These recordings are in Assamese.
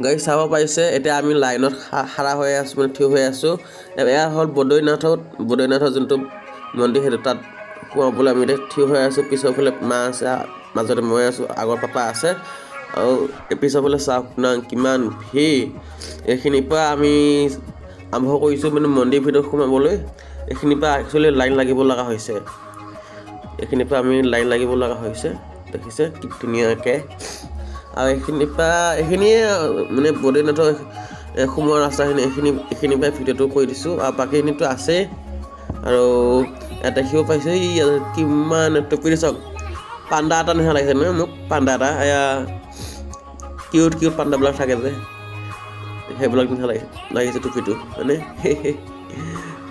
গাইজ চাব পাৰিছে এতিয়া আমি লাইনত খাৰা হৈ আছোঁ মানে থিয় হৈ আছোঁ এয়া হ'ল বদৈনাথৰ যোনটো মন্দিৰ সেইটো তাত সোমাবলৈ আমি এতিয়া থিয় হৈ আছোঁ পিছৰ ফালে মা আছে মাজতে মই আছোঁ আগৰ পাপা আছে আৰু পিছৰ ফালে চাওক না কিমান ভিৰ এইখিনিৰ পৰা আমি আৰম্ভ কৰিছোঁ মানে মন্দিৰ ভিতৰত সোমাবলৈ এইখিনিৰ পৰা একচুৱেলি লাইন লাগিব লগা হৈছে এইখিনিৰ পৰা আমি লাইন লাগিব লগা হৈছে দেখিছে কি ধুনীয়াকৈ আৰু এইখিনিয়ে মানে বদৈনাথৰ সোমোৱাৰ ৰাস্তাখিনি এইখিনিৰ পৰাই ভিডিঅ'টো কৰি দিছোঁ আৰু বাকীখিনিতো আছেই আৰু ইয়াত দেখিব পাইছোঁ কিমান টুপিটো চাওক পাণ্ডা এটা নিচিনা লাগিছে নহয় মোক পাণ্ডা এটা এয়া কিউট পাণ্ডাবিলাক থাকে যে সেইবিলাক নিচিনা লাগিছে টুপিটো মানে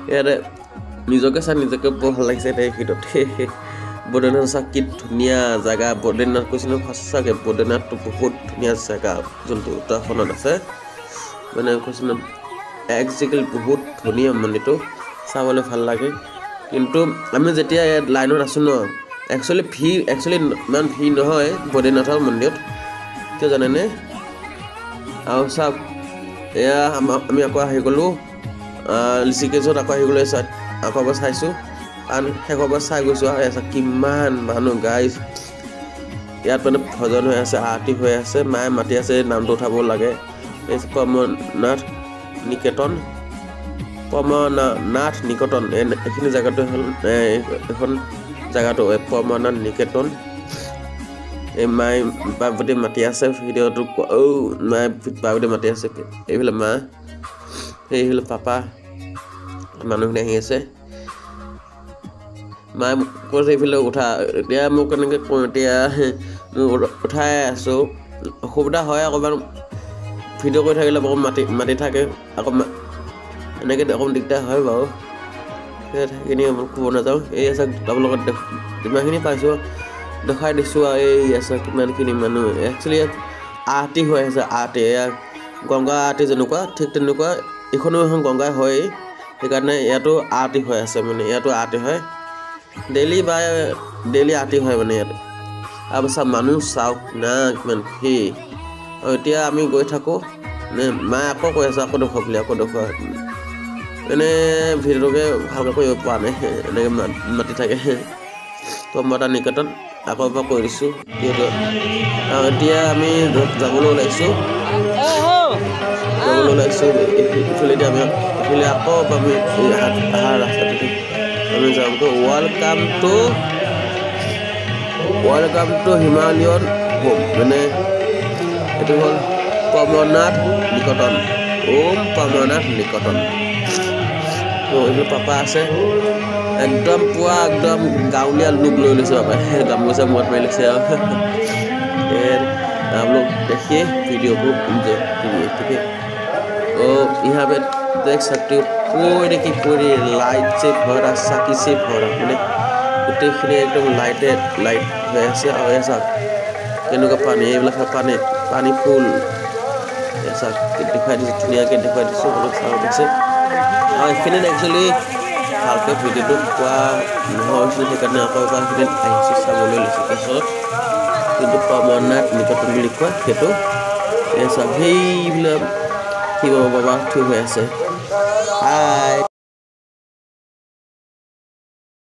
ইয়াতে নিজকে চাই নিজকে বৰ ভাল লাগিছে এতিয়া এই ভিডিঅ'ত বদৈনাথ চাওক কি ধুনীয়া জেগা বদৈনাথ কৈছিলোঁ সঁচাকৈ বদৈনাথটো বহুত ধুনীয়া জেগা যোনটো উত্তৰাখণ্ডত আছে মানে কৈছিলোঁ একজেক্টলি বহুত ধুনীয়া মন্দিৰটো চাবলৈ ভাল লাগে কিন্তু আমি যেতিয়া ইয়াত লাইনত আছোঁ ন একচুৱেলি ইমান ভিৰ নহয় বদৈনাথৰ মন্দিৰত কিয় জানেনে আৰু চাওক এয়া আমি আকৌ আহি গ'লোঁ ঋষিকেশত আকৌ আহি গ'লোঁ আকৌ এবাৰ চাইছোঁ কাৰণ শেষৰ পৰা চাই গৈছোঁ আৰু এয়া কিমান মানুহ গাইজ ইয়াত মানে ভজন হৈ আছে আৰতি হৈ আছে মায়ে মাতি আছে নামটো উঠাব লাগে এই পৰমনাথ নিকেতন এইখিনি জেগাটো হ'ল এখন জেগাটো পৰমনাথ নিকেতন এই মায়ে পাৰ্বতী মাতি আছে ভিডিঅ'টো মায়ে পাৰ্বতী মাতি আছে এইফালে মা এইফালে পাপা মানুহখিনি আহি আছে মায়ে কৈছে এইফালে উঠা এতিয়া মোক কেনেকৈ কওঁ এতিয়া মোক উঠাই আছোঁ অসুবিধা হয় অকণমান ভিডিঅ' কৰি থাকিলে অকণ মাতি থাকে আকৌ এনেকৈ অকণমান দিগদাৰ হয় বাৰু সেইখিনি ক'ব নাযাওঁ এই আছে আপোনালোকৰ যিমানখিনি পাইছোঁ দেখাই দিছোঁ আৰু এই আছে কিমানখিনি মানুহ একচুৱেলি ইয়াত আৰতি হৈ আছে আৰতি এয়া গংগা আৰতি যেনেকুৱা ঠিক তেনেকুৱা এইখনো এখন গংগাই হয় সেইকাৰণে ইয়াতো আৰতি হৈ আছে মানে ইয়াতো আৰতি হয় ডেইলি আৰতি হয় মানে ইয়াত আৰু চাওক মানুহ চাওক না কিমান ভিৰ আৰু এতিয়া আমি গৈ থাকোঁ মায়ে আকৌ কৈ আছে আকৌ দেখুৱা বুলি আকৌ দেখুৱা মানে ভিডিঅ'টোকে ভালকৈ কৰিব পৰা নাই এনেকৈ মাতি থাকে পৰমনাথ নিকেতন আকৌ এবাৰ কৈ দিছোঁ যিহেতু আৰু এতিয়া আমি যাবলৈ ওলাইছোঁ ইফালে এতিয়া আমি ইফালে আকৌ আমি অহা ৰাস্তাটোতে আমি যাওঁগৈ ৱেলকাম টু হিমালয়ন হোম মানে এইটো হ'ল পৰমনাথ নিকেতন পৰমনাথ নিকেতন এইফালে পাপা আছে একদম পুৰা একদম গাঁৱলীয়া লুক লৈ লৈছে পাপাই গামোচা মূৰত মাৰি লৈছে আৰু आप लोग देखिए वीडियो को एंजॉय कीजिए ठीक है और यहाँ पे देख सकते हो पूरी लाइट से भरा साकी से भरा मैंने गोटेखिनि एकदम लाइट হৈ আছে আৰু এসা কেনেকুৱা পানী এইবিলাক পানী ফুল এসা দেখাই দিছোঁ ধুনীয়াকৈ দেখাই দিছোঁ অলপ চাব দিছে আৰু এইখিনি একচুৱেলি ভালকৈ ভিডিঅ'টো পোৱা নহৈছিল সেইকাৰণে আকৌ এবাৰ সেইখিনি আহিছোঁ চাবলৈ লৈছোঁ তাৰপিছত কিন্তু পৰমনাথ নিকেতন বুলি কয় সেইটো এই চব সেইবিলাক শিৱ বাবা থিয় হৈ আছে হাই